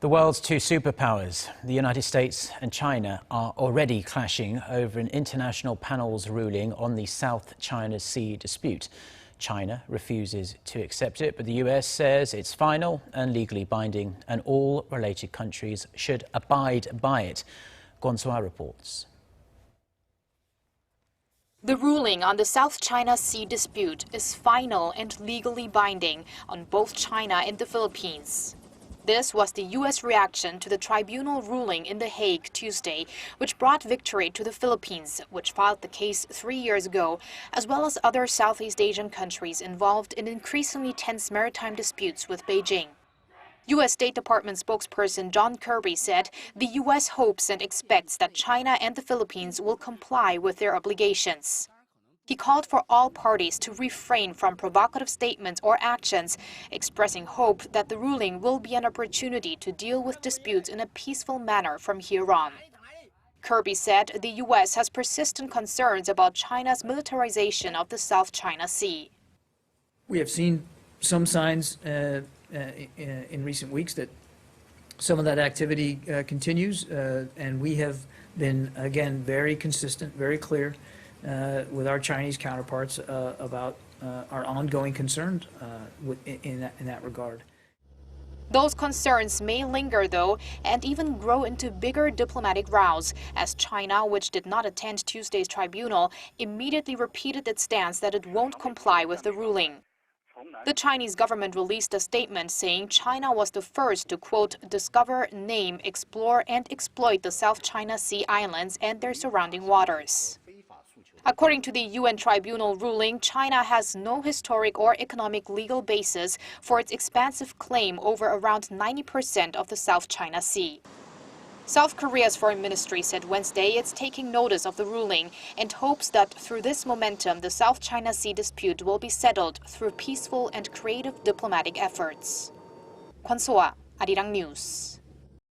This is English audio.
The world's two superpowers, the United States and China, are already clashing over an international panel's ruling on the South China Sea dispute. China refuses to accept it, but the US says it's final and legally binding, and all related countries should abide by it. Kwon Soa reports. The ruling on the South China Sea dispute is final and legally binding on both China and the Philippines. This was the U.S. reaction to the tribunal ruling in The Hague Tuesday, which brought victory to the Philippines, which filed the case 3 years ago, as well as other Southeast Asian countries involved in increasingly tense maritime disputes with Beijing. U.S. State Department spokesperson John Kirby said the U.S. hopes and expects that China and the Philippines will comply with their obligations. He called for all parties to refrain from provocative statements or actions, expressing hope that the ruling will be an opportunity to deal with disputes in a peaceful manner from here on. Kirby said the U.S. has persistent concerns about China's militarization of the South China Sea. We have seen some signs in recent weeks that some of that activity continues, and we have been, again, very consistent, very clear with our Chinese counterparts about our ongoing concerns in that regard. Those concerns may linger, though, and even grow into bigger diplomatic rows, as China, which did not attend Tuesday's tribunal, immediately repeated its stance that it won't comply with the ruling. The Chinese government released a statement saying China was the first to, quote, discover, name, explore, and exploit the South China Sea islands and their surrounding waters. According to the UN tribunal ruling, China has no historic or economic legal basis for its expansive claim over around 90% of the South China Sea. South Korea's foreign ministry said Wednesday it's taking notice of the ruling and hopes that through this momentum, the South China Sea dispute will be settled through peaceful and creative diplomatic efforts. Kwon Soa, Arirang News.